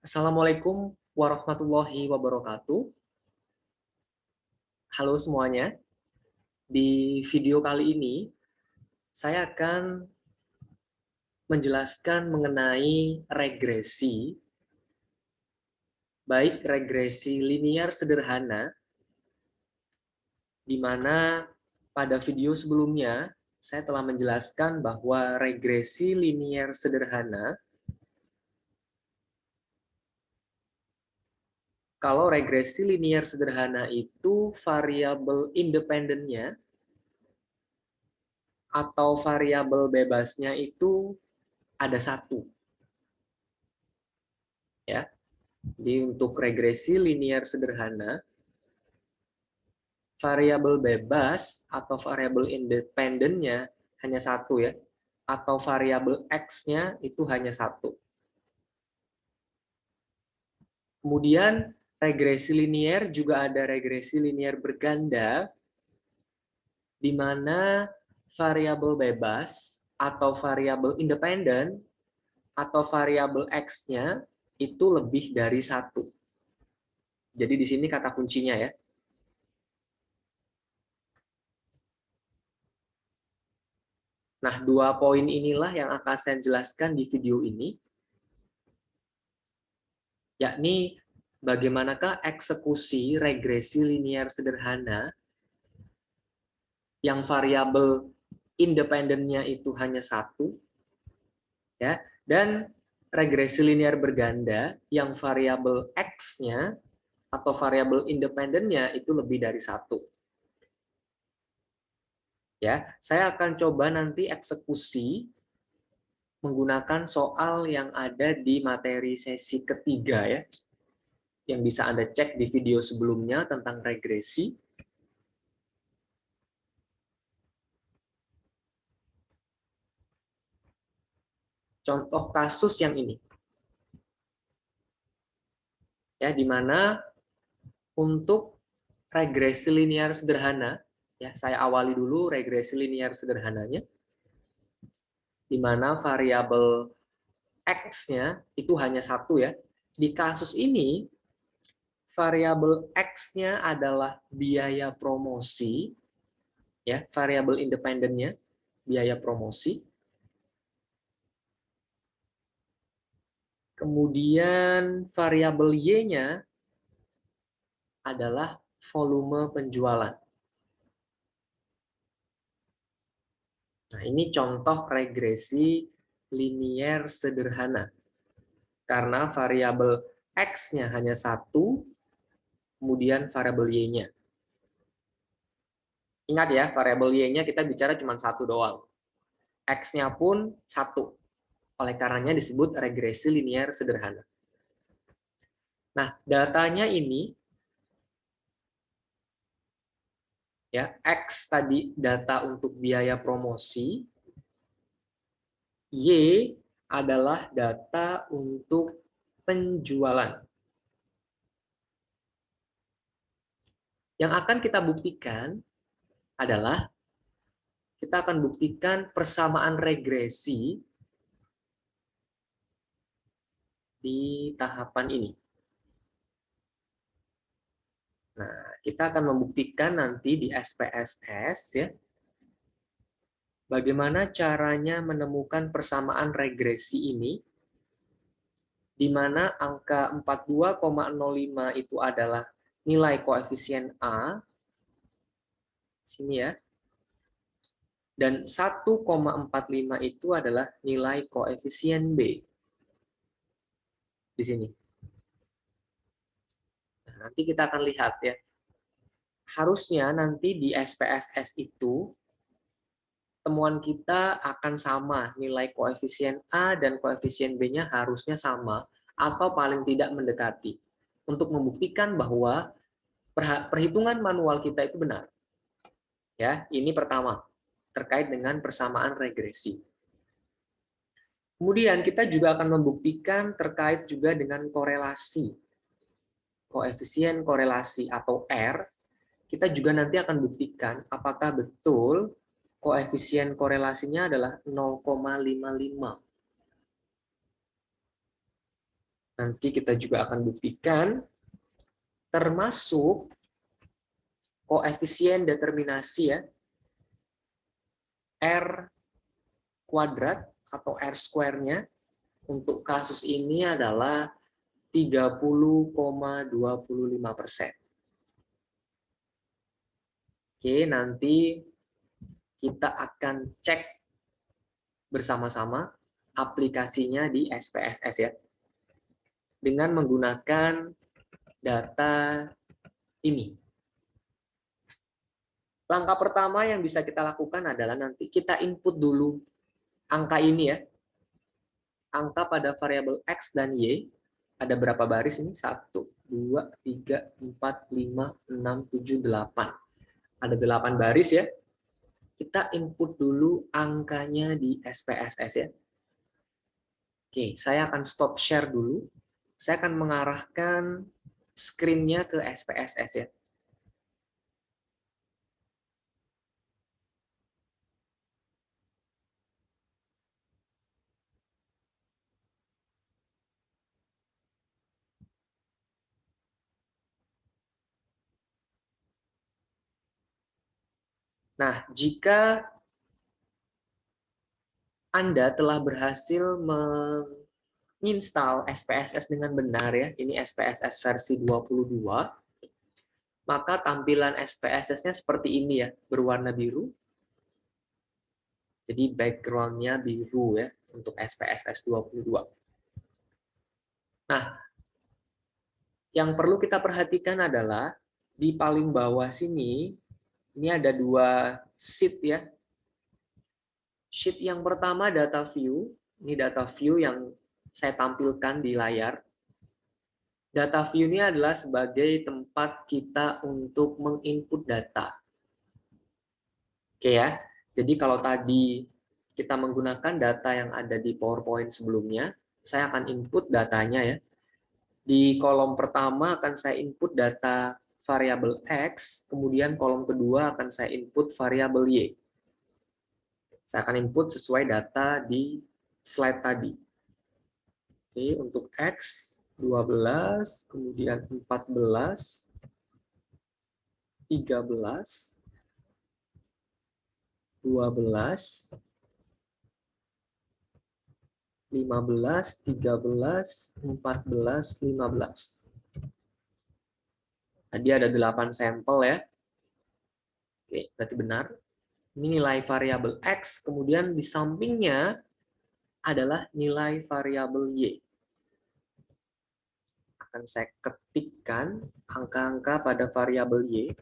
Assalamualaikum warahmatullahi wabarakatuh. Halo semuanya. Di video kali ini, saya akan menjelaskan mengenai regresi, baik regresi linear sederhana, di mana pada video sebelumnya saya telah menjelaskan bahwa regresi linear sederhana, kalau regresi linear sederhana itu variabel independennya atau variabel bebasnya itu ada satu. Ya. Jadi untuk regresi linear sederhana, variabel bebas atau variabel independennya hanya satu ya, atau variabel X-nya itu hanya satu. Kemudian regresi linear juga ada regresi linear berganda, di mana variabel bebas atau variabel independen atau variabel X-nya itu lebih dari satu. Jadi di sini kata kuncinya ya. Nah, dua poin inilah yang akan saya jelaskan di video ini, yakni bagaimanakah eksekusi regresi linear sederhana yang variabel independennya itu hanya satu, ya, dan regresi linear berganda yang variabel X-nya atau variabel independennya itu lebih dari satu. Ya, saya akan coba nanti eksekusi menggunakan soal yang ada di materi sesi ketiga ya, yang bisa Anda cek di video sebelumnya tentang regresi. Contoh kasus yang ini. Ya, di mana untuk regresi linear sederhana, ya, saya awali dulu regresi linear sederhananya, di mana variabel X-nya itu hanya satu ya. Di kasus ini, variabel X-nya adalah biaya promosi, ya, variabel independennya, biaya promosi. Kemudian variabel Y-nya adalah volume penjualan. Nah, ini contoh regresi linear sederhana. Karena variabel X-nya hanya satu, kemudian variabel Y-nya. Ingat ya, variabel Y-nya kita bicara cuma satu doang. X-nya pun satu. Oleh karenanya disebut regresi linear sederhana. Nah, datanya ini, ya, X tadi data untuk biaya promosi, Y adalah data untuk penjualan. Yang akan kita buktikan adalah kita akan buktikan persamaan regresi di tahapan ini. Nah, kita akan membuktikan nanti di SPSS ya, bagaimana caranya menemukan persamaan regresi ini, di mana angka 42,05 itu adalah nilai koefisien A, sini ya, dan 1,45 itu adalah nilai koefisien B, di sini. Nah, nanti kita akan lihat ya, harusnya nanti di SPSS itu, temuan kita akan sama, nilai koefisien A dan koefisien B-nya harusnya sama, atau paling tidak mendekati, untuk membuktikan bahwa perhitungan manual kita itu benar. Ya, ini pertama, terkait dengan persamaan regresi. Kemudian kita juga akan membuktikan terkait juga dengan korelasi. Koefisien korelasi atau R, kita juga nanti akan buktikan apakah betul koefisien korelasinya adalah 0,55. Nanti kita juga akan buktikan, termasuk koefisien determinasi ya, R kuadrat atau R square-nya untuk kasus ini adalah 30,25%. Oke, nanti kita akan cek bersama-sama aplikasinya di SPSS ya. Dengan menggunakan data ini. Langkah pertama yang bisa kita lakukan adalah nanti kita input dulu angka ini ya. Angka pada variabel X dan Y. Ada berapa baris ini? 1, 2, 3, 4, 5, 6, 7, 8. Ada 8 baris ya. Kita input dulu angkanya di SPSS ya. Oke, saya akan stop share dulu. Saya akan mengarahkan screen-nya ke SPSS ya. Nah, jika Anda telah berhasil menginstal SPSS dengan benar ya, ini SPSS versi 22, maka tampilan SPSS-nya seperti ini ya, berwarna biru. Jadi background-nya biru ya, untuk SPSS 22. Nah, yang perlu kita perhatikan adalah di paling bawah sini, ini ada 2 sheet ya. Sheet yang pertama data view, ini data view yang saya tampilkan di layar. Data view ini adalah sebagai tempat kita untuk menginput data. Oke ya, jadi kalau tadi kita menggunakan data yang ada di PowerPoint sebelumnya, saya akan input datanya ya. Di kolom pertama akan saya input data variabel X, kemudian kolom kedua akan saya input variabel Y. Saya akan input sesuai data di slide tadi. Oke, untuk X 12, kemudian 14, 13, 12, 15, 13, 14, 15. Tadi ada 8 sampel ya. Oke, berarti benar. Ini nilai variabel X, kemudian di sampingnya adalah nilai variabel Y. Akan saya ketikkan angka-angka pada variabel Y.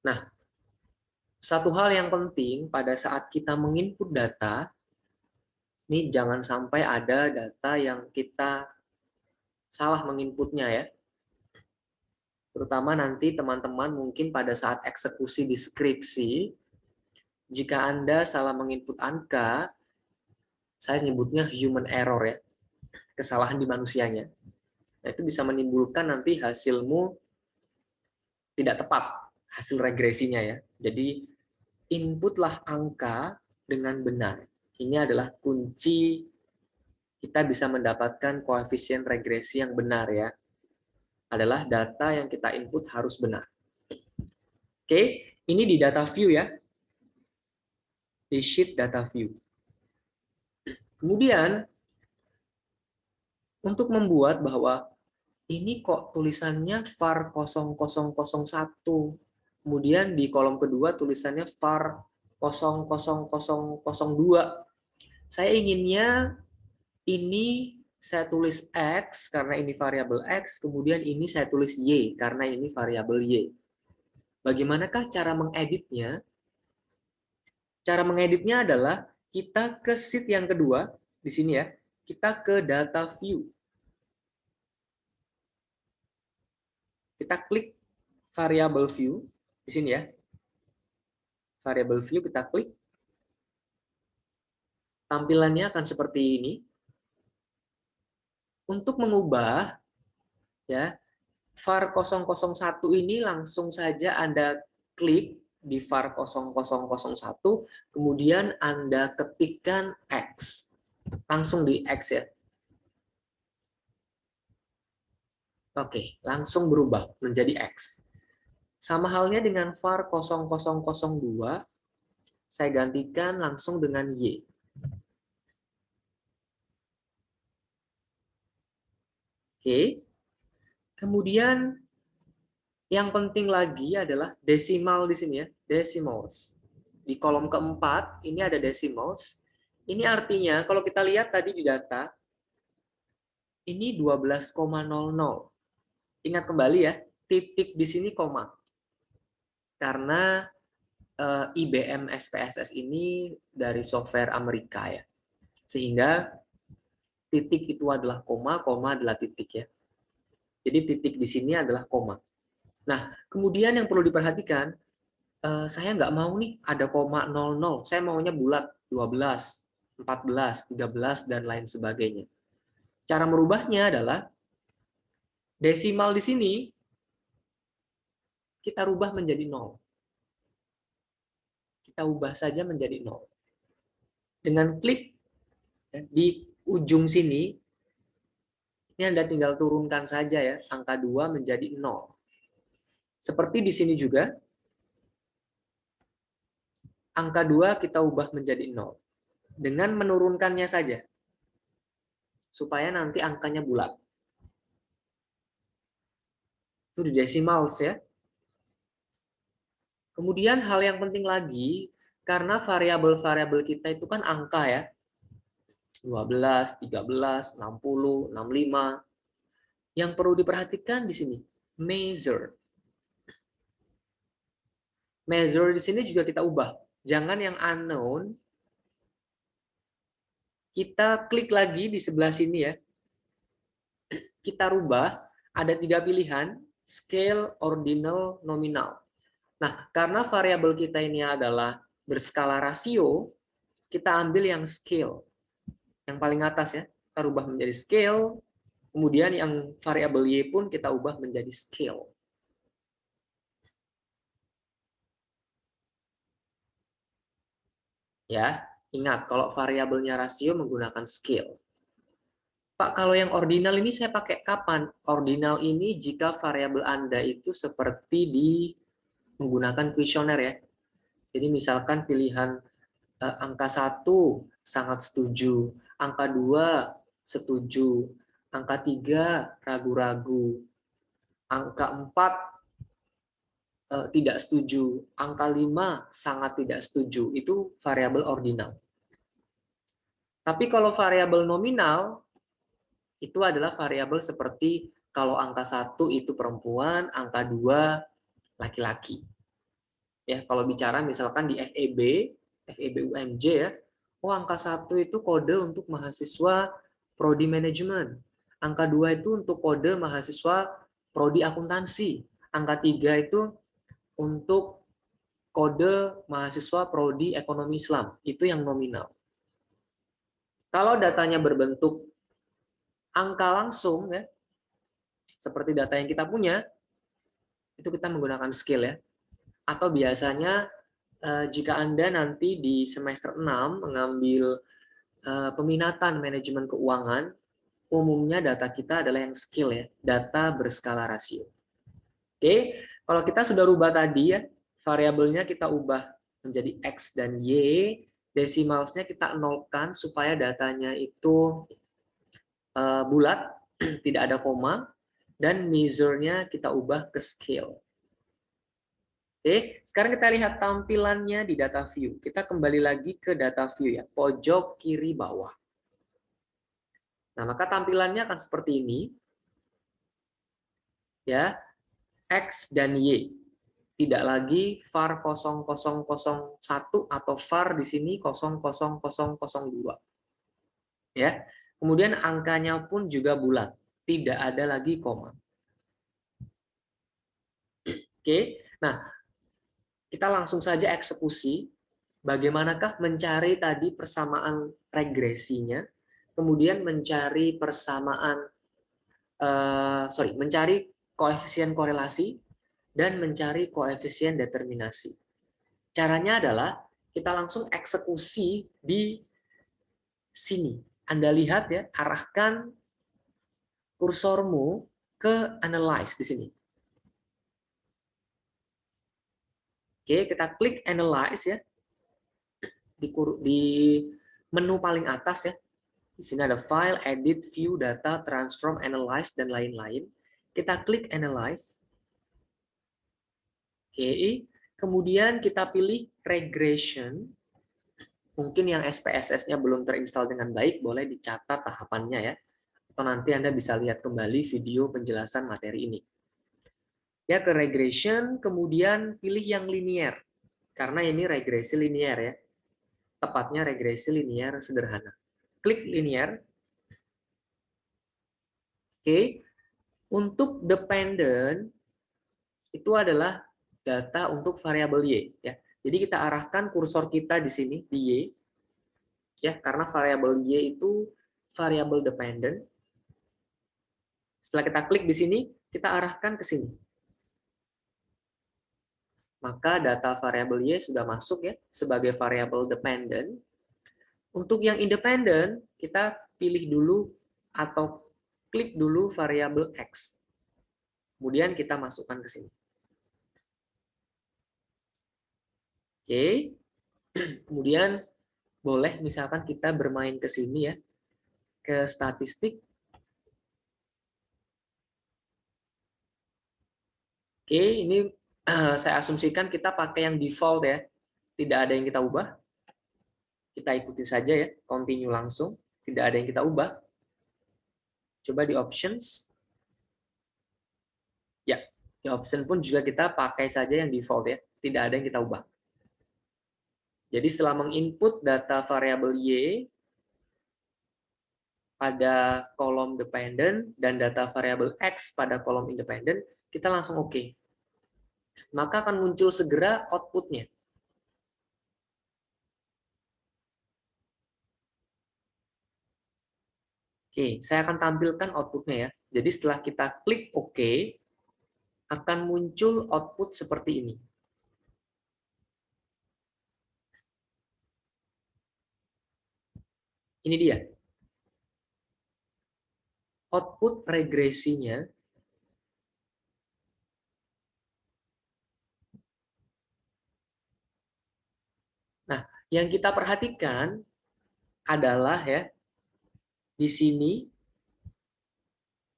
Nah, satu hal yang penting pada saat kita menginput data, ini jangan sampai ada data yang kita salah menginputnya ya. Terutama nanti teman-teman mungkin pada saat eksekusi di skripsi, jika Anda salah menginput angka, saya nyebutnya human error ya, kesalahan di manusianya. Nah, itu bisa menimbulkan nanti hasilmu tidak tepat, hasil regresinya ya. Jadi inputlah angka dengan benar. Ini adalah kunci kita bisa mendapatkan koefisien regresi yang benar ya. Adalah data yang kita input harus benar. Oke, ini di data view ya. Di sheet data view. Kemudian untuk membuat bahwa ini kok tulisannya var 0001. Kemudian di kolom kedua tulisannya var 00002. Saya inginnya ini saya tulis X karena ini variabel X, kemudian ini saya tulis Y karena ini variabel Y. Bagaimanakah cara mengeditnya? Cara mengeditnya adalah kita ke sheet yang kedua, di sini ya, kita ke data view. Kita klik variable view, di sini ya. Variable view kita klik. Tampilannya akan seperti ini. Untuk mengubah ya var 001 ini langsung saja Anda klik di var 0001, kemudian Anda ketikkan X. Langsung di X ya. Oke, langsung berubah menjadi X. Sama halnya dengan var 0002, saya gantikan langsung dengan Y. Oke. Kemudian yang penting lagi adalah desimal di sini ya, decimals. Di kolom keempat ini ada decimals. Ini artinya kalau kita lihat tadi di data ini 12,00. Ingat kembali ya, titik di sini koma. Karena IBM SPSS ini dari software Amerika ya. Sehingga titik itu adalah koma, koma adalah titik ya. Jadi titik di sini adalah koma. Nah, kemudian yang perlu diperhatikan, saya nggak mau nih ada koma 00, saya maunya bulat 12, 14, 13, dan lain sebagainya. Cara merubahnya adalah desimal di sini kita rubah menjadi 0. Kita ubah saja menjadi 0. Dengan klik di ujung sini, ini Anda tinggal turunkan saja ya, angka 2 menjadi 0. Seperti di sini juga, angka 2 kita ubah menjadi 0. Dengan menurunkannya saja, supaya nanti angkanya bulat. Itu di decimals ya. Kemudian hal yang penting lagi, karena variabel-variabel kita itu kan angka ya. 12, 13, 60, 65. Yang perlu diperhatikan di sini, measure. Measure di sini juga kita ubah. Jangan yang unknown. Kita klik lagi di sebelah sini ya. Kita rubah, ada 3 pilihan, scale, ordinal, nominal. Nah, karena variabel kita ini adalah berskala rasio, kita ambil yang scale. Yang paling atas ya, kita rubah menjadi scale. Kemudian yang variabel Y pun kita ubah menjadi scale. Ya, ingat kalau variabelnya rasio menggunakan scale. Pak, kalau yang ordinal ini saya pakai kapan? Ordinal ini jika variabel Anda itu seperti di menggunakan kuesioner ya. Jadi misalkan pilihan angka 1 sangat setuju, angka 2 setuju, angka 3 ragu-ragu, angka 4 tidak setuju, angka 5 sangat tidak setuju. Itu variabel ordinal. Tapi kalau variabel nominal, itu adalah variabel seperti kalau angka 1 itu perempuan, angka 2 laki-laki. Ya, kalau bicara misalkan di FEB UMJ ya, oh angka 1 itu kode untuk mahasiswa prodi manajemen. Angka 2 itu untuk kode mahasiswa prodi akuntansi. Angka 3 itu untuk kode mahasiswa prodi ekonomi Islam. Itu yang nominal. Kalau datanya berbentuk angka langsung ya, seperti data yang kita punya, itu kita menggunakan scale ya. Atau biasanya jika Anda nanti di semester 6 mengambil peminatan manajemen keuangan, umumnya data kita adalah yang scale ya, data berskala rasio. Oke, kalau kita sudah rubah tadi ya, variabelnya kita ubah menjadi X dan Y, desimalsnya kita nolkan supaya datanya itu bulat, tidak ada koma, dan measure-nya kita ubah ke scale. Oke, sekarang kita lihat tampilannya di data view. Kita kembali lagi ke data view ya, pojok kiri bawah. Nah, maka tampilannya akan seperti ini. Ya, X dan Y. Tidak lagi var 0001 atau var di sini 00002. Ya. Kemudian angkanya pun juga bulat, tidak ada lagi koma. Oke. Nah, kita langsung saja eksekusi. Bagaimanakah mencari tadi persamaan regresinya, kemudian mencari persamaan, mencari koefisien korelasi, dan mencari koefisien determinasi. Caranya adalah kita langsung eksekusi di sini. Anda lihat ya, arahkan kursormu ke analyze di sini. Oke, kita klik analyze ya. Di menu paling atas ya. Di sini ada file, edit, view, data, transform, analyze, dan lain-lain. Kita klik analyze. Oke, kemudian kita pilih regression. Mungkin yang SPSS-nya belum terinstall dengan baik, boleh dicatat tahapannya ya. Atau nanti Anda bisa lihat kembali video penjelasan materi ini. Ya, ke regression, kemudian pilih yang linear. Karena ini regresi linear ya. Tepatnya regresi linear sederhana. Klik linear. Oke, untuk dependent itu adalah data untuk variabel y ya. Jadi kita arahkan kursor kita di sini di y ya, karena variabel y itu variabel dependent. Setelah kita klik di sini, kita arahkan ke sini. Maka data variabel y sudah masuk ya sebagai variabel dependent. Untuk yang independent, kita pilih dulu atau klik dulu variabel x. Kemudian kita masukkan ke sini. Oke. Kemudian boleh misalkan kita bermain ke sini ya, ke statistik. Oke, ini saya asumsikan kita pakai yang default ya. Tidak ada yang kita ubah. Kita ikuti saja ya, continue langsung. Tidak ada yang kita ubah. Coba di options. Ya, di option pun juga kita pakai saja yang default ya. Tidak ada yang kita ubah. Jadi setelah menginput data variabel y pada kolom dependent dan data variabel x pada kolom independent, kita langsung oke. Maka akan muncul segera outputnya. Oke, saya akan tampilkan outputnya ya. Jadi setelah kita klik OK, akan muncul output seperti ini. Ini dia. Output regresinya. Nah, yang kita perhatikan adalah ya, di sini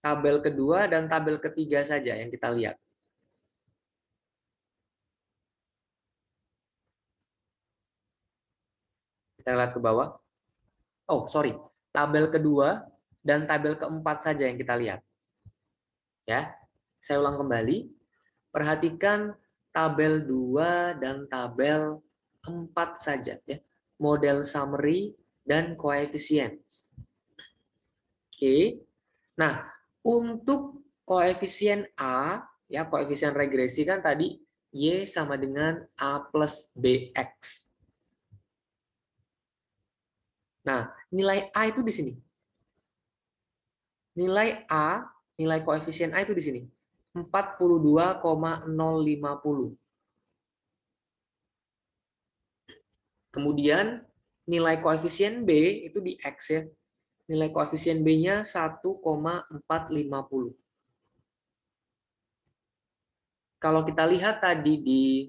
tabel kedua dan tabel ketiga saja yang kita lihat. Kita lihat ke bawah. Oh, sorry. Tabel kedua dan tabel keempat saja yang kita lihat. Ya, saya ulang kembali. Perhatikan tabel 2 dan tabel 4 saja ya. Model summary dan coefficients. Oke. Nah, untuk koefisien A ya, koefisien regresi kan tadi Y sama dengan A plus BX. Nah, nilai A itu di sini. Nilai A, nilai koefisien A itu di sini. 42,050. Kemudian nilai koefisien B itu di X ya. Nilai koefisien B-nya 1,450. Kalau kita lihat tadi di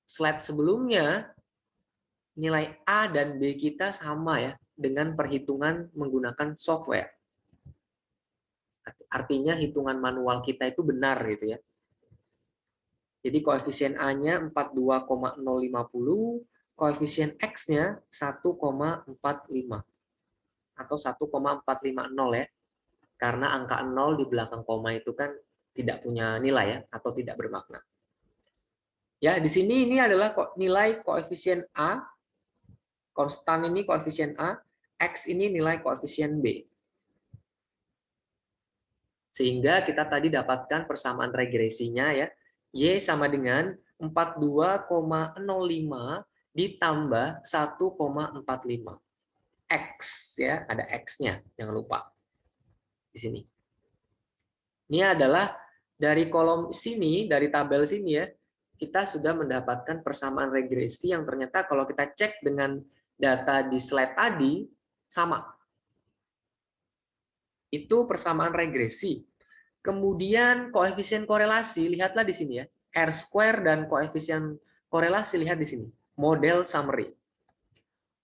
slide sebelumnya, nilai A dan B kita sama ya, dengan perhitungan menggunakan software. Artinya hitungan manual kita itu benar gitu ya. Jadi koefisien A-nya 42,050, koefisien X-nya 1,45 atau 1,450 ya. Karena angka 0 di belakang koma itu kan tidak punya nilai ya, atau tidak bermakna. Ya, di sini ini adalah nilai koefisien A, konstan ini koefisien A, X ini nilai koefisien B. Sehingga kita tadi dapatkan persamaan regresinya ya, Y sama dengan 42,05 ditambah 1,45. X ya, ada X-nya, jangan lupa. Di sini. Ini adalah Dari kolom sini, dari tabel sini ya, kita sudah mendapatkan persamaan regresi yang ternyata kalau kita cek dengan data di slide tadi, sama. Itu persamaan regresi. Kemudian koefisien korelasi, lihatlah di sini ya. R-square dan koefisien korelasi, lihat di sini. Model summary.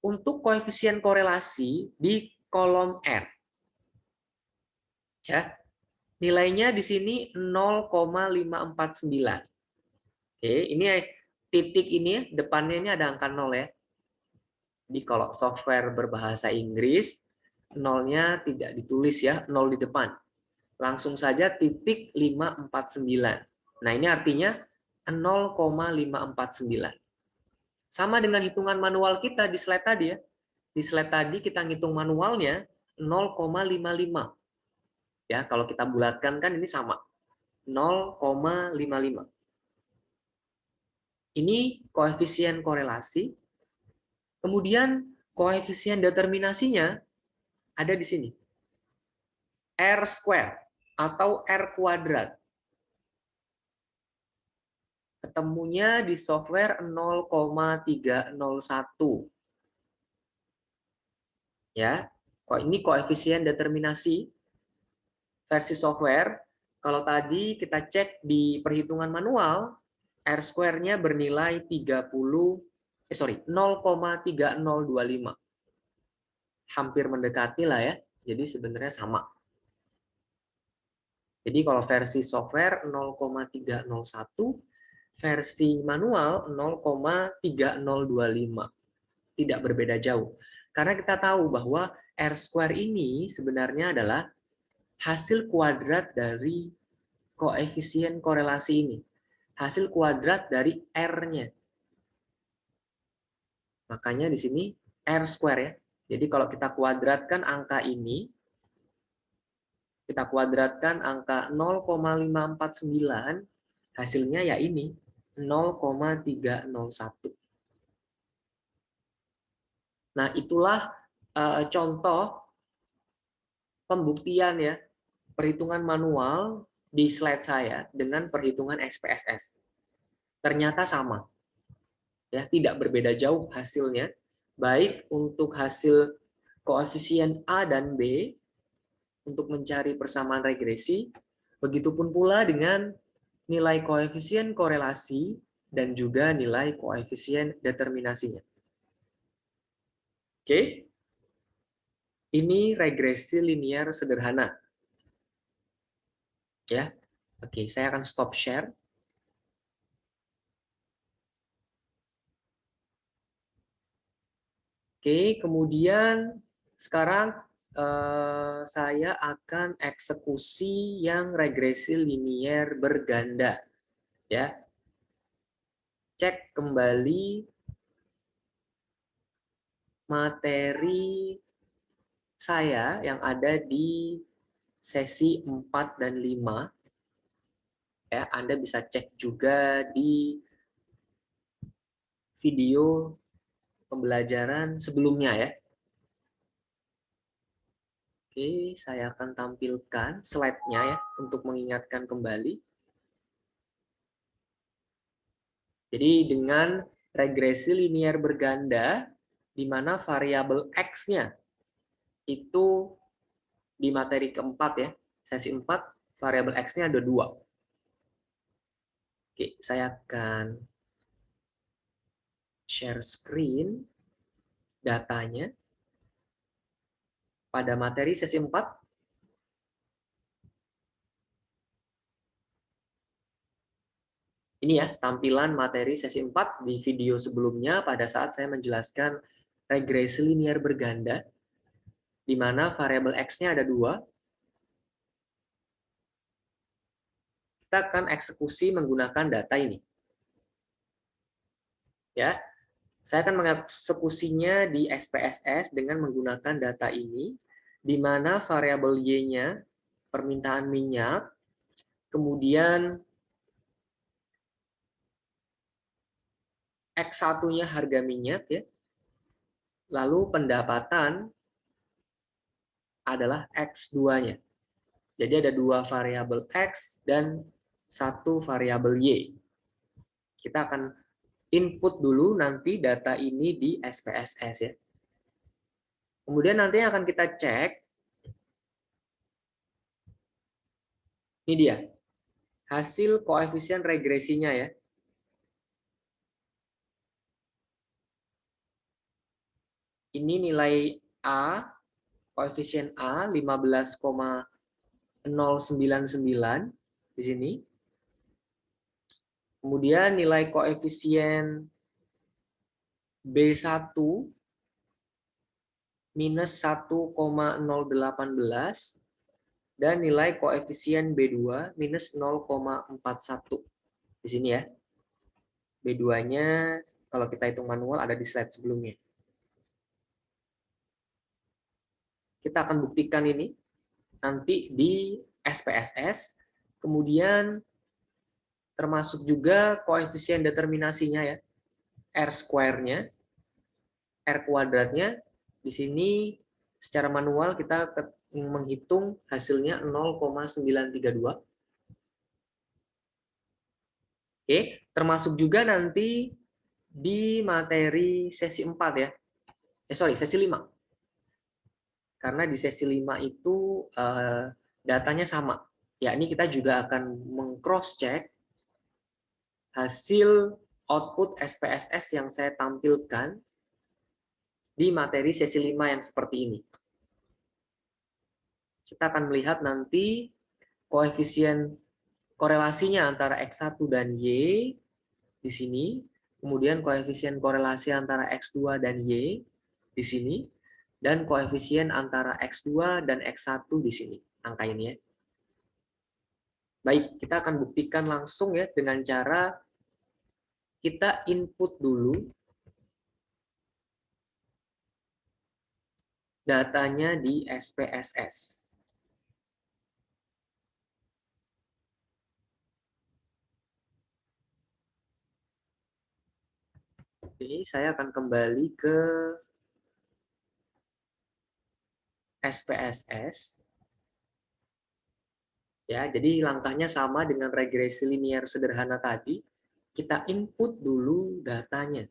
Untuk koefisien korelasi di kolom R. Ya, nilainya di sini 0,549. Oke, ini titik ini depannya ini ada angka 0 ya. Jadi kalau software berbahasa Inggris, nolnya tidak ditulis ya, 0 di depan. Langsung saja titik 549. Nah, ini artinya 0,549. Sama dengan hitungan manual kita di slide tadi ya. Di slide tadi kita ngitung manualnya 0,55. Ya, kalau kita bulatkan kan ini sama. 0,55. Ini koefisien korelasi. Kemudian koefisien determinasinya ada di sini. R square atau R kuadrat. Ketemunya di software 0,301. Ya, ini koefisien determinasi versi software. Kalau tadi kita cek di perhitungan manual, R square-nya bernilai 0,3025. Hampir mendekati lah ya. Jadi sebenarnya sama. Jadi kalau versi software 0,301, versi manual 0,3025. Tidak berbeda jauh. Karena kita tahu bahwa R square ini sebenarnya adalah hasil kuadrat dari koefisien korelasi ini. Hasil kuadrat dari R-nya. Makanya di sini R square ya. Jadi kalau kita kuadratkan angka ini, kita kuadratkan angka 0,549, hasilnya ya ini, 0,301. Nah, itulah contoh pembuktian ya, perhitungan manual di slide saya dengan perhitungan SPSS. Ternyata sama. Ya, tidak berbeda jauh hasilnya, baik untuk hasil koefisien A dan B untuk mencari persamaan regresi, begitupun pula dengan nilai koefisien korelasi dan juga nilai koefisien determinasinya. Oke. Ini regresi linear sederhana. Ya. Oke, saya akan stop share. Oke, kemudian sekarang saya akan eksekusi yang regresi linear berganda. Ya, cek kembali materi saya yang ada di sesi 4 dan 5. Ya, Anda bisa cek juga di video pembelajaran sebelumnya ya. Oke, saya akan tampilkan slide-nya ya untuk mengingatkan kembali. Jadi dengan regresi linear berganda, di mana variabel X-nya itu di materi keempat ya, sesi 4, variabel X-nya ada 2. Oke, saya akan share screen datanya pada materi sesi 4. Ini ya, tampilan materi sesi 4 di video sebelumnya pada saat saya menjelaskan regresi linear berganda, di mana variabel X-nya ada 2. Kita akan eksekusi menggunakan data ini. Ya, saya akan mengeksekusinya di SPSS dengan menggunakan data ini, di mana variabel Y-nya permintaan minyak, kemudian X1-nya harga minyak, ya, lalu pendapatan adalah X2-nya. Jadi ada 2 variabel X dan satu variabel Y. Kita akan input dulu nanti data ini di SPSS ya. Kemudian nanti akan kita cek. Ini dia. Hasil koefisien regresinya ya. Ini nilai A, koefisien A 15,099 di sini. Kemudian nilai koefisien B1 minus 1,018 dan nilai koefisien B2 minus 0,41 di sini ya. B2-nya kalau kita hitung manual ada di slide sebelumnya. Kita akan buktikan ini nanti di SPSS, kemudian termasuk juga koefisien determinasinya ya, R square-nya, R kuadratnya. Di sini secara manual kita menghitung hasilnya 0,932. Oke, termasuk juga nanti di materi sesi 4 ya. Sesi 5. Karena di sesi 5 itu datanya sama. Yakni kita juga akan meng-cross check hasil output SPSS yang saya tampilkan di materi sesi 5 yang seperti ini. Kita akan melihat nanti koefisien korelasinya antara X1 dan Y di sini, kemudian koefisien korelasi antara X2 dan Y di sini, dan koefisien antara X2 dan X1 di sini, angka ini ya. Baik, kita akan buktikan langsung ya dengan cara kita input dulu datanya di SPSS. Oke, saya akan kembali ke SPSS. Ya, jadi langkahnya sama dengan regresi linear sederhana tadi. Kita input dulu datanya.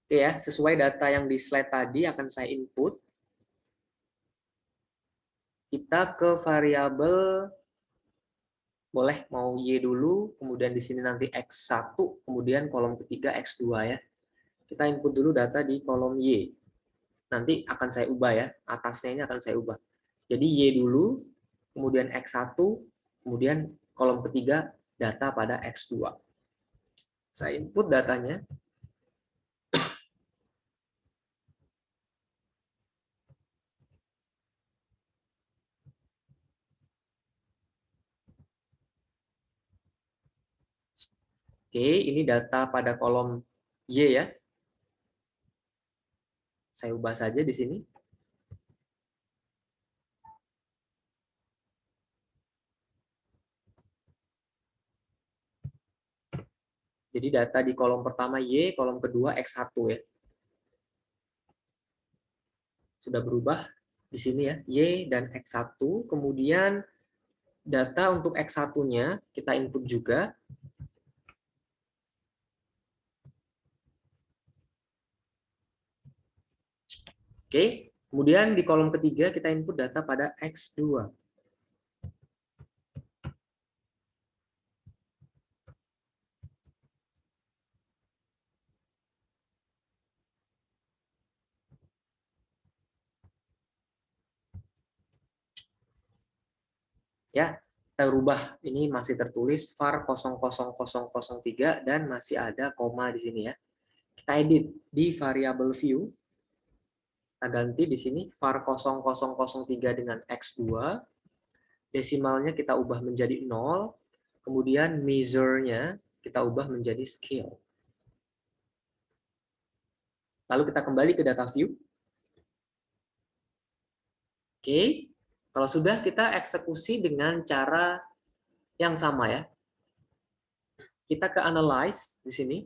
Oke ya, sesuai data yang di slide tadi akan saya input. Kita ke variabel, boleh mau Y dulu, kemudian di sini nanti X1, kemudian kolom ketiga X2 ya. Kita input dulu data di kolom Y. Nanti akan saya ubah ya, atasnya ini akan saya ubah. Jadi Y dulu, kemudian X1, kemudian kolom ketiga data pada X2. Saya input datanya. Oke, ini data pada kolom Y ya. Saya ubah saja di sini. Jadi data di kolom pertama Y, kolom kedua X1 ya. Sudah berubah di sini ya, Y dan X1. Kemudian data untuk X1-nya kita input juga. Oke, kemudian di kolom ketiga kita input data pada X2. Ya, kita rubah. Ini masih tertulis var 00003 dan masih ada koma di sini ya. Kita edit di variable view. Kita ganti di sini var 0003 dengan X2. Desimalnya kita ubah menjadi 0. Kemudian measure-nya kita ubah menjadi scale. Lalu kita kembali ke data view. Oke, kalau sudah kita eksekusi dengan cara yang sama ya. Kita ke analyze di sini.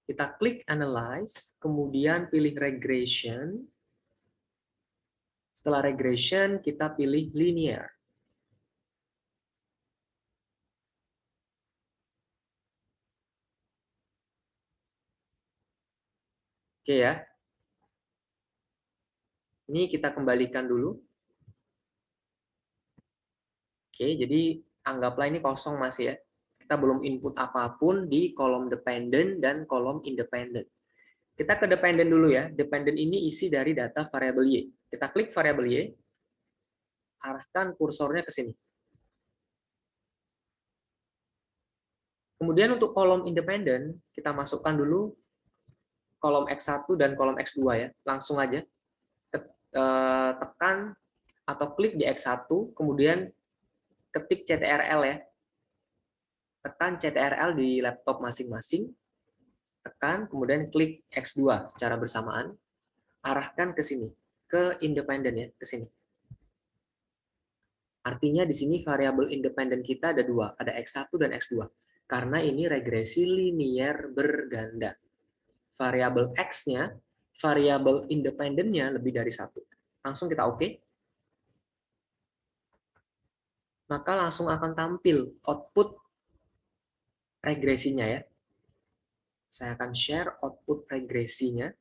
Kita klik analyze, kemudian pilih regression. Setelah regression, kita pilih linear. Oke ya. Ini kita kembalikan dulu. Oke, jadi anggaplah ini kosong masih ya. Kita belum input apapun di kolom dependent dan kolom independent. Kita ke dependent dulu ya. Dependent ini isi dari data variabel Y. Kita klik variabel Y, arahkan kursornya ke sini. Kemudian untuk kolom independent, kita masukkan dulu kolom X1 dan kolom X2 ya. Langsung aja tekan atau klik di X1, kemudian ketik CTRL ya. Tekan CTRL di laptop masing-masing. Tekan, kemudian klik X2 secara bersamaan. Arahkan ke sini, ke independent ya, ke sini. Artinya di sini variabel independen kita ada dua, ada X1 dan X2. Karena ini regresi linier berganda. Variabel X-nya, variabel independennya lebih dari satu. Langsung kita oke. Maka langsung akan tampil output regresinya ya. Saya akan share output regresinya.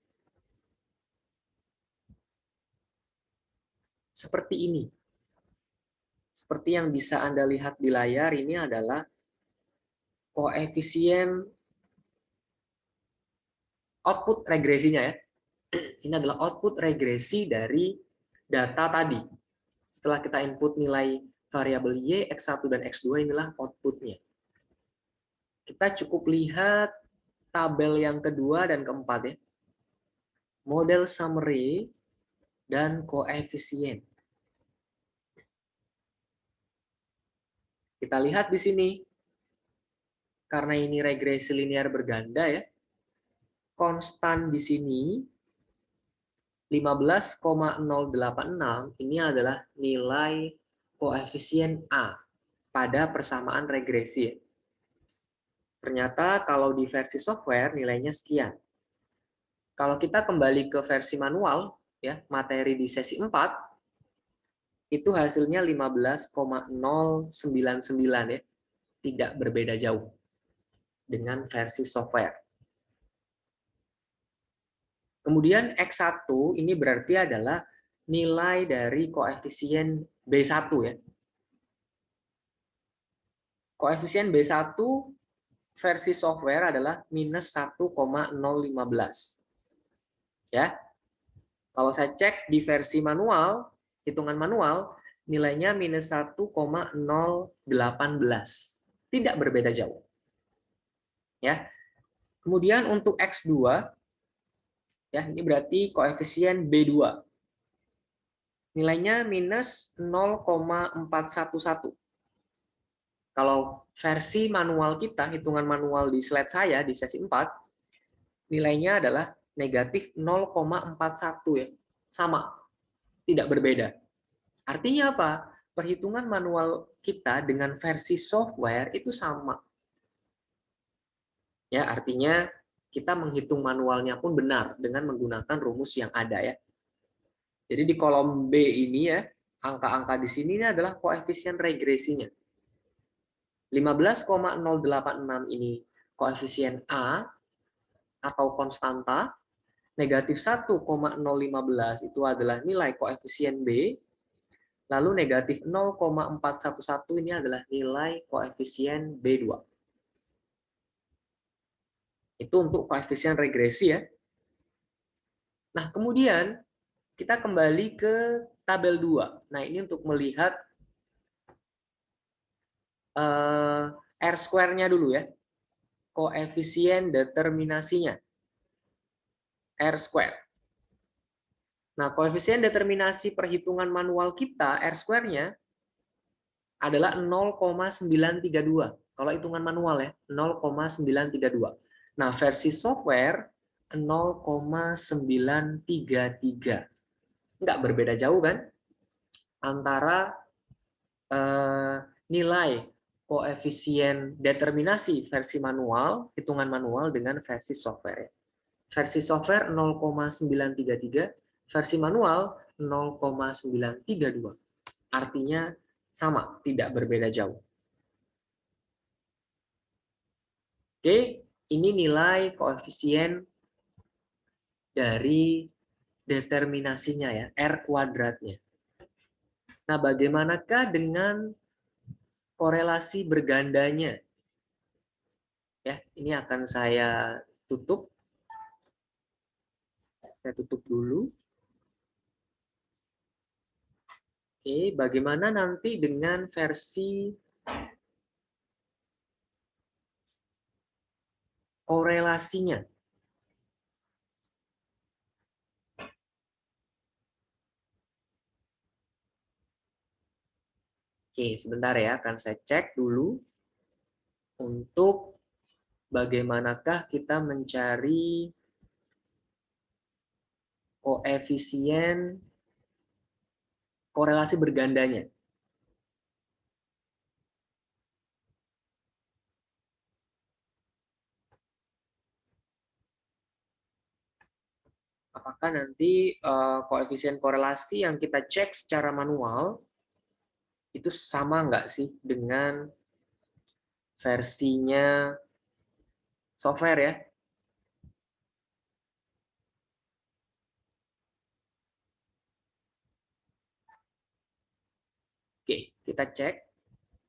Seperti ini. Seperti yang bisa Anda lihat di layar, ini adalah koefisien output regresinya ya. Ini adalah output regresi dari data tadi. Setelah kita input nilai variabel Y, X1 dan X2, inilah outputnya. Kita cukup lihat tabel yang kedua dan keempat ya. Model summary dan koefisien. Kita lihat di sini. Karena ini regresi linear berganda ya. Konstan di sini 15,086 ini adalah nilai koefisien A pada persamaan regresi. Ternyata kalau di versi software nilainya sekian. Kalau kita kembali ke versi manual, ya materi di sesi 4, itu hasilnya 15,099 ya. Tidak berbeda jauh dengan versi software. Kemudian X1 ini berarti adalah nilai dari koefisien B1 ya. Koefisien B1 versi software adalah minus 1,015. Ya. Kalau saya cek di versi manual, hitungan manual, nilainya minus 1,018. Tidak berbeda jauh. Ya. Kemudian untuk X2, ya ini berarti koefisien B2. Nilainya minus 0,411. Kalau versi manual kita, hitungan manual di slide saya di sesi 4, nilainya adalah negatif 0,41 ya. Sama, tidak berbeda. Artinya apa? Perhitungan manual kita dengan versi software itu sama. Ya, artinya kita menghitung manualnya pun benar dengan menggunakan rumus yang ada ya. Jadi di kolom B ini ya, angka-angka di sini adalah koefisien regresinya. 15,086 ini koefisien A atau konstanta, negatif 1,015 itu adalah nilai koefisien B, lalu negatif 0,411 ini adalah nilai koefisien B2. Itu untuk koefisien regresi ya. Nah, kemudian kita kembali ke tabel 2. Nah, ini untuk melihat R-square-nya dulu ya. Koefisien determinasinya. R-square. Nah, koefisien determinasi perhitungan manual kita, R-square-nya, adalah 0,932. Kalau hitungan manual ya, 0,932. Nah, versi software, 0,933. Nggak berbeda jauh kan? Antara nilai koefisien determinasi versi manual, hitungan manual dengan versi software. Versi software 0,933, versi manual 0,932. Artinya sama, tidak berbeda jauh. Oke, ini nilai koefisien dari determinasinya ya, R kuadratnya. Nah, bagaimanakah dengan korelasi bergandanya? Ya, ini akan saya tutup. Saya tutup dulu. Oke, bagaimana nanti dengan versi korelasinya? Oke, sebentar ya, akan saya cek dulu untuk bagaimanakah kita mencari koefisien korelasi bergandanya. Apakah nanti koefisien korelasi yang kita cek secara manual itu sama nggak sih dengan versinya software ya? Oke, kita cek.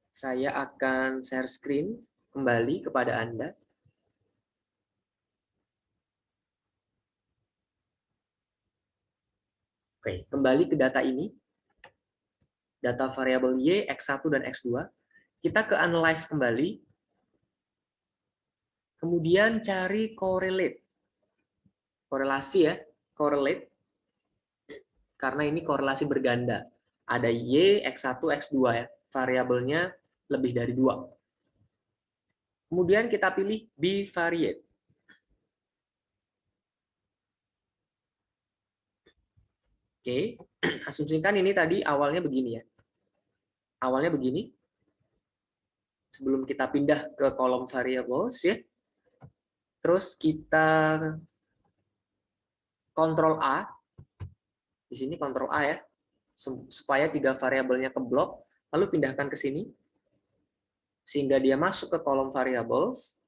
Saya akan share screen kembali kepada Anda. Oke, kembali ke data ini. Data variabel Y, X1 dan X2. Kita ke analyze kembali. Kemudian cari correlate. Korelasi ya, correlate. Karena ini korelasi berganda. Ada Y, X1, X2 ya. Variabelnya lebih dari 2. Kemudian kita pilih bivariate. Oke, asumsikan ini tadi awalnya begini ya. Awalnya begini. Sebelum kita pindah ke kolom variables ya. Terus kita kontrol A. Di sini kontrol A ya. Supaya 3 variabelnya keblok, lalu pindahkan ke sini. Sehingga dia masuk ke kolom variables.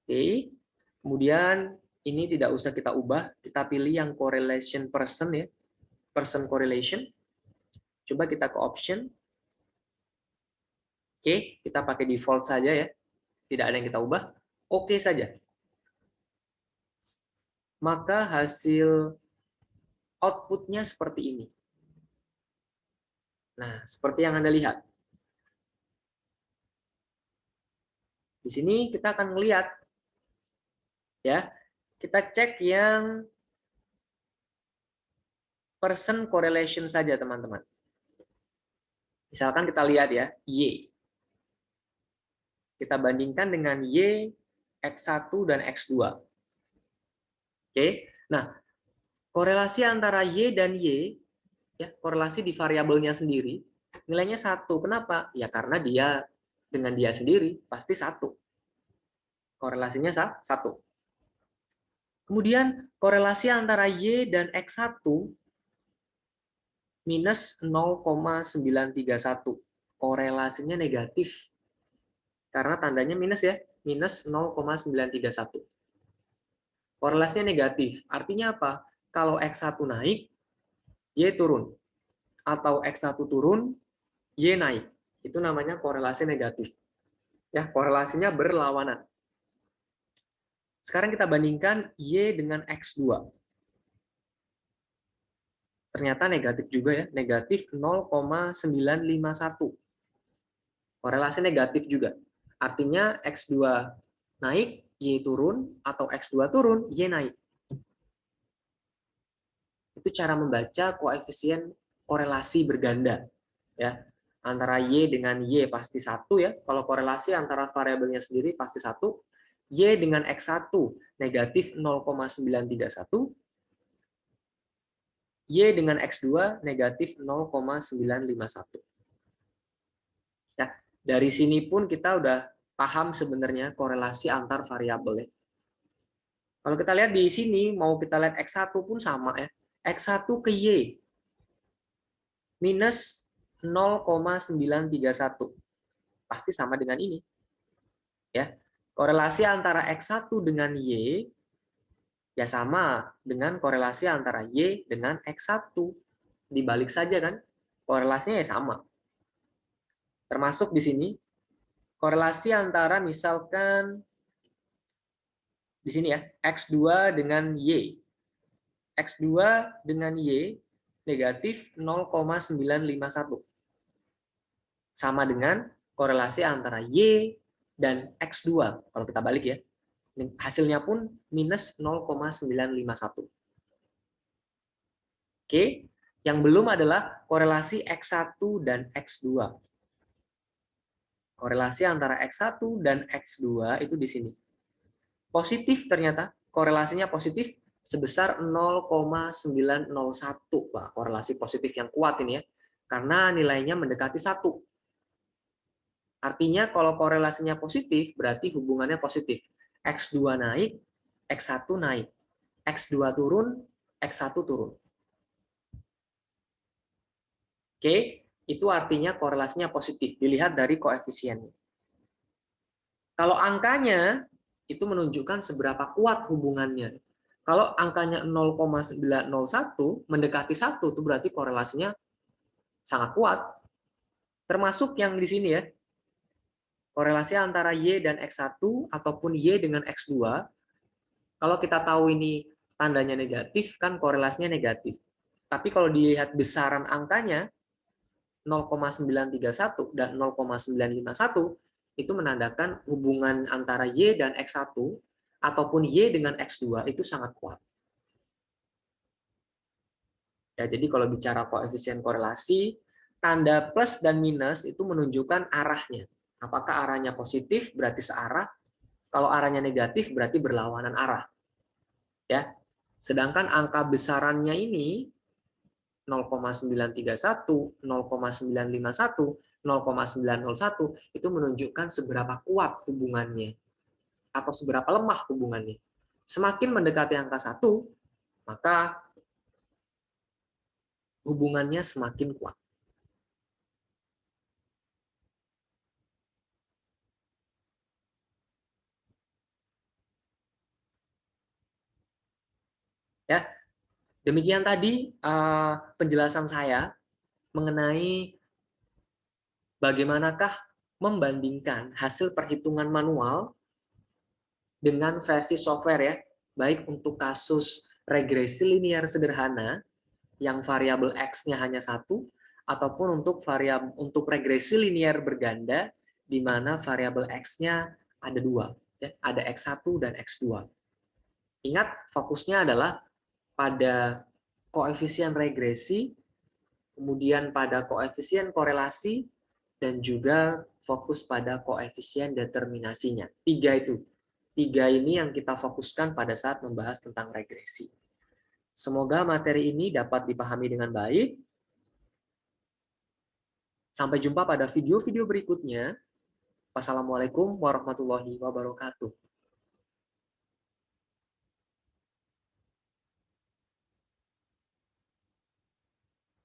Oke. Kemudian ini tidak usah kita ubah, kita pilih yang correlation person ya. Person correlation. Coba kita ke option. Oke, kita pakai default saja ya. Tidak ada yang kita ubah. Oke saja. Maka hasil output-nya seperti ini. Nah, seperti yang Anda lihat. Di sini kita akan melihat ya. Kita cek yang person correlation saja, teman-teman. Misalkan kita lihat ya, Y. Kita bandingkan dengan Y, X1 dan X2. Oke. Nah, korelasi antara Y dan Y, ya, korelasi di variabelnya sendiri, nilainya 1. Kenapa? Ya karena dia dengan dia sendiri pasti 1. Korelasinya 1. Kemudian korelasi antara Y dan X1 minus 0,931. Korelasinya negatif. Karena tandanya minus ya, minus 0,931. Korelasinya negatif. Artinya apa? Kalau X1 naik, Y turun. Atau X1 turun, Y naik. Itu namanya korelasi negatif. Ya, korelasinya berlawanan. Sekarang kita bandingkan Y dengan X2. Ternyata negatif juga ya, negatif 0,951. Korelasi negatif juga. Artinya X2 naik, Y turun, atau X2 turun, Y naik. Itu cara membaca koefisien korelasi berganda. Ya, antara Y dengan Y pasti 1 ya. Kalau korelasi antara variabelnya sendiri pasti 1. Y dengan X1 negatif 0,931. Y dengan X2 negatif 0,951. Ya, dari sini pun kita udah paham sebenarnya korelasi antar variabel ya. Kalau kita lihat di sini, mau kita lihat X1 pun sama ya. X1 ke Y minus 0,931. Pasti sama dengan ini. Ya. Korelasi antara X1 dengan Y ya sama dengan korelasi antara Y dengan X1. Dibalik saja kan? Korelasinya ya sama. Termasuk di sini korelasi antara misalkan di sini ya, X2 dengan Y. X2 dengan Y negatif 0,951. Sama dengan korelasi antara Y dan X2. Kalau kita balik ya, hasilnya pun minus 0,951. Oke, yang belum adalah korelasi X1 dan X2. Korelasi antara X1 dan X2 itu di sini. Positif ternyata, korelasinya positif sebesar 0,901. Wah, korelasi positif yang kuat ini ya. Karena nilainya mendekati 1. Artinya kalau korelasinya positif, berarti hubungannya positif. X2 naik, X1 naik. X2 turun, X1 turun. Oke, itu artinya korelasinya positif. Dilihat dari koefisiennya. Kalau angkanya, itu menunjukkan seberapa kuat hubungannya. Kalau angkanya 0,901, mendekati 1, itu berarti korelasinya sangat kuat. Termasuk yang di sini ya, korelasi antara Y dan X1 ataupun Y dengan X2. Kalau kita tahu ini tandanya negatif, kan korelasinya negatif. Tapi kalau dilihat besaran angkanya, 0,931 dan 0,951, itu menandakan hubungan antara Y dan X1 ataupun Y dengan X2 itu sangat kuat. Ya, jadi kalau bicara koefisien korelasi, tanda plus dan minus itu menunjukkan arahnya. Apakah arahnya positif berarti searah, kalau arahnya negatif berarti berlawanan arah. Ya. Sedangkan angka besarannya ini 0,931, 0,951, 0,901 itu menunjukkan seberapa kuat hubungannya atau seberapa lemah hubungannya. Semakin mendekati angka 1, maka hubungannya semakin kuat. Ya, demikian tadi penjelasan saya mengenai bagaimanakah membandingkan hasil perhitungan manual dengan versi software ya, baik untuk kasus regresi linear sederhana yang variabel X-nya hanya 1, ataupun untuk regresi linear berganda di mana variabel X-nya ada 2, ya, ada X1 dan X2. Ingat, fokusnya adalah pada koefisien regresi, kemudian pada koefisien korelasi, dan juga fokus pada koefisien determinasinya. 3 itu. 3 ini yang kita fokuskan pada saat membahas tentang regresi. Semoga materi ini dapat dipahami dengan baik. Sampai jumpa pada video-video berikutnya. Wassalamualaikum warahmatullahi wabarakatuh.